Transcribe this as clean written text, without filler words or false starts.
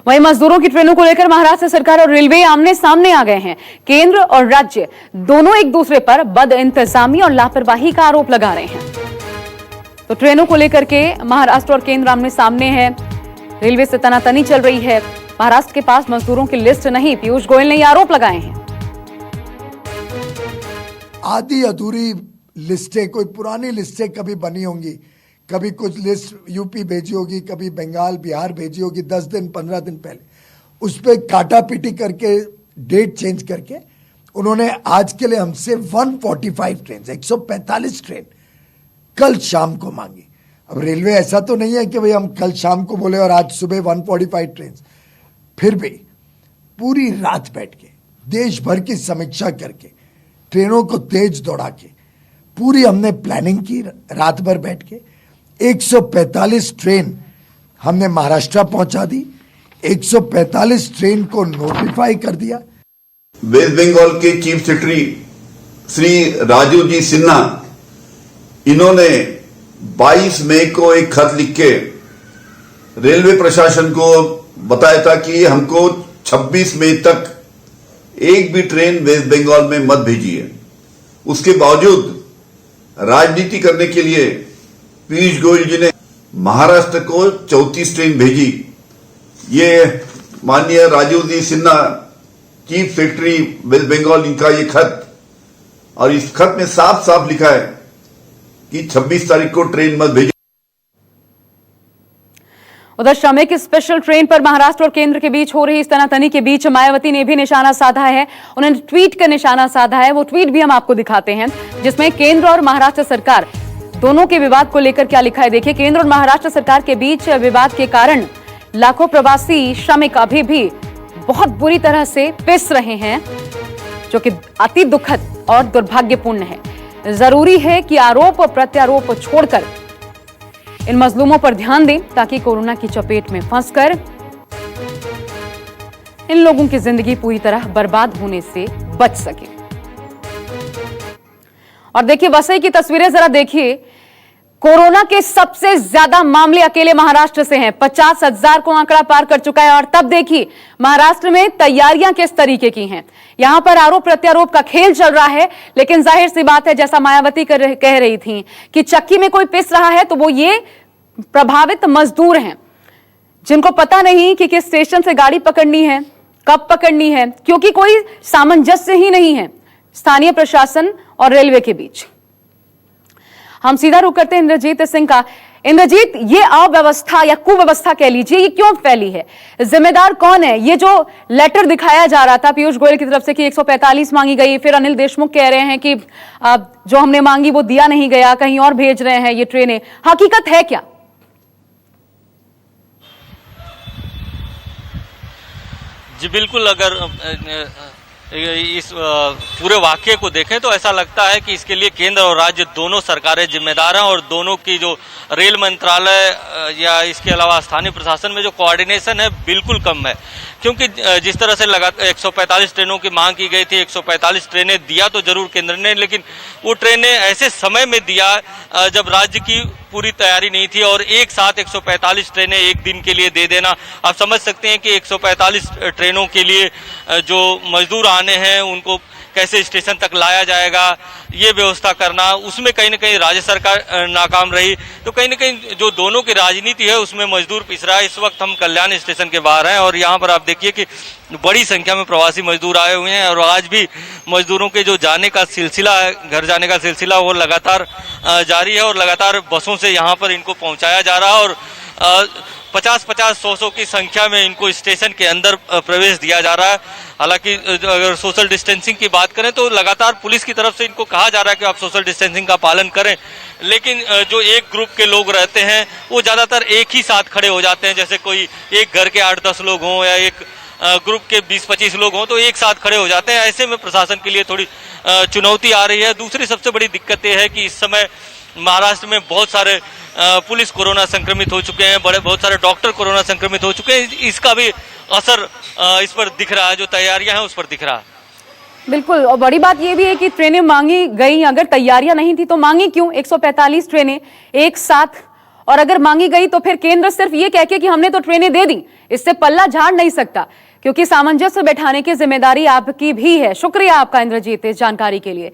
वहीं मजदूरों की ट्रेनों को लेकर महाराष्ट्र सरकार और रेलवे आमने सामने आ गए हैं। केंद्र और राज्य दोनों एक दूसरे पर बदइंतजामी और लापरवाही का आरोप लगा रहे हैं। तो ट्रेनों को लेकर के महाराष्ट्र और केंद्र आमने सामने है। रेलवे से तनातनी चल रही है। महाराष्ट्र के पास मजदूरों की लिस्ट नहीं, पीयूष गोयल ने ये आरोप लगाए हैं। आधी अधूरी लिस्टें, कोई पुरानी लिस्टें कभी बनी होंगी, कभी कुछ लिस्ट यूपी भेजी होगी, कभी बंगाल बिहार भेजी होगी 10 दिन 15 दिन पहले, उस पर काटा पीटी करके डेट चेंज करके उन्होंने आज के लिए हमसे 145 ट्रेन 145 ट्रेन कल शाम को मांगी। अब रेलवे ऐसा तो नहीं है कि भाई हम कल शाम को बोले और आज सुबह 145 ट्रेन। फिर भी पूरी रात बैठ के देश भर की समीक्षा करके ट्रेनों को तेज दौड़ा के पूरी हमने प्लानिंग की, रात भर बैठ के 145 ट्रेन हमने महाराष्ट्र पहुंचा दी। 145 ट्रेन को नोटिफाई कर दिया। वेस्ट बंगाल के चीफ सेक्रेटरी श्री राजू जी सिन्हा, इन्होंने 22 मई को एक खत लिख के रेलवे प्रशासन को बताया था कि हमको 26 मई तक एक भी ट्रेन वेस्ट बंगाल में मत भेजिए। उसके बावजूद राजनीति करने के लिए पीयूष गोयल जी ने महाराष्ट्र को 34 ट्रेन भेजी। ये माननीय Raju ji Sinha chief secretary west Bengal, इनका ये खत, और इस खत में साफ साफ लिखा है कि 26 तारीख को ट्रेन मत भेजिए। उधर श्रमिक स्पेशल ट्रेन पर महाराष्ट्र और केंद्र के बीच हो रही इस तनातनी के बीच मायावती ने भी निशाना साधा है। उन्होंने ट्वीट का निशाना साधा है। वो ट्वीट भी हम आपको दिखाते हैं, जिसमें केंद्र और महाराष्ट्र सरकार दोनों के विवाद को लेकर क्या लिखा है। देखिए, केंद्र और महाराष्ट्र सरकार के बीच विवाद के कारण लाखों प्रवासी श्रमिक अभी भी बहुत बुरी तरह से पिस रहे हैं, जो कि अति दुखद और दुर्भाग्यपूर्ण है। जरूरी है कि आरोप और प्रत्यारोप छोड़कर इन मजलूमों पर ध्यान दें, ताकि कोरोना की चपेट में फंसकर इन लोगों की जिंदगी पूरी तरह बर्बाद होने से बच सके। और देखिए वसई की तस्वीरें जरा देखिए। कोरोना के सबसे ज्यादा मामले अकेले महाराष्ट्र से हैं। 50,000 को आंकड़ा पार कर चुका है। और तब देखिए महाराष्ट्र में तैयारियां किस तरीके की हैं। यहां पर आरोप प्रत्यारोप का खेल चल रहा है, लेकिन जाहिर सी बात है, जैसा मायावती कह रही थी कि चक्की में कोई पिस रहा है, तो वो ये प्रभावित मजदूर हैं, जिनको पता नहीं कि किस स्टेशन से गाड़ी पकड़नी है, कब पकड़नी है, क्योंकि कोई सामंजस्य ही नहीं है स्थानीय प्रशासन और रेलवे के बीच। हम सीधा रुख करते हैं इंद्रजीत सिंह का। इंद्रजीत, ये अव्यवस्था या कुव्यवस्था कह लीजिए, ये क्यों फैली है? जिम्मेदार कौन है? ये जो लेटर दिखाया जा रहा था पीयूष गोयल की तरफ से कि 145 मांगी गई, फिर अनिल देशमुख कह रहे हैं कि जो हमने मांगी वो दिया नहीं गया, कहीं और भेज रहे हैं ये ट्रेनें, हकीकत है क्या? जी बिल्कुल, अगर इस पूरे वाक्य को देखें तो ऐसा लगता है कि इसके लिए केंद्र और राज्य दोनों सरकारें जिम्मेदार हैं, और दोनों की जो रेल मंत्रालय या इसके अलावा स्थानीय प्रशासन में जो कोऑर्डिनेशन है बिल्कुल कम है। क्योंकि जिस तरह से लगातार 145 ट्रेनों की मांग की गई थी, 145 ट्रेनें दिया तो जरूर केंद्र ने, लेकिन वो ट्रेनें ऐसे समय में दिया जब राज्य की पूरी तैयारी नहीं थी, और एक साथ 145 ट्रेनें एक दिन के लिए दे देना, आप समझ सकते हैं कि 145 ट्रेनों के लिए जो मजदूर आने हैं उनको कैसे स्टेशन तक लाया जाएगा, ये व्यवस्था करना, उसमें कहीं न कहीं राज्य सरकार नाकाम रही। तो कहीं न कहीं जो दोनों की राजनीति है उसमें मजदूर पिस रहा है। इस वक्त हम कल्याण स्टेशन के बाहर हैं, और यहाँ पर आप देखिए कि बड़ी संख्या में प्रवासी मजदूर आए हुए हैं, और आज भी मजदूरों के जो जाने का सिलसिला है, घर जाने का सिलसिला, वो लगातार जारी है, और लगातार बसों से यहाँ पर इनको पहुँचाया जा रहा है, और 50-50, 100 की संख्या में इनको स्टेशन के अंदर प्रवेश दिया जा रहा है। हालांकि अगर सोशल डिस्टेंसिंग की बात करें तो लगातार पुलिस की तरफ से इनको कहा जा रहा है कि आप सोशल डिस्टेंसिंग का पालन करें, लेकिन जो एक ग्रुप के लोग रहते हैं वो ज़्यादातर एक ही साथ खड़े हो जाते हैं। जैसे कोई एक घर के 8-10 लोग हों या एक ग्रुप के 20-25 लोग हों तो एक साथ खड़े हो जाते हैं। ऐसे में प्रशासन के लिए थोड़ी चुनौती आ रही है। दूसरी सबसे बड़ी दिक्कत ये है कि इस समय महाराष्ट्र में बहुत सारे पुलिस कोरोना संक्रमित हो चुके हैं, बहुत सारे डॉक्टर कोरोना संक्रमित हो चुके हैं। इसका भी असर इस पर दिख रहा है, जो तैयारियां हैं उस पर दिख रहा है। बिल्कुल, और बड़ी बात यह भी है कि ट्रेनें मांगी गई, अगर तैयारियां नहीं थी तो मांगी क्यों 145 ट्रेनें एक साथ? और अगर मांगी गई तो फिर केंद्र सिर्फ ये कह के कि हमने तो ट्रेनें दे दी, इससे पल्ला झाड़ नहीं सकता, क्योंकि सामंजस्य बैठाने की जिम्मेदारी आपकी भी है। शुक्रिया आपका इंद्रजीत इस जानकारी के लिए।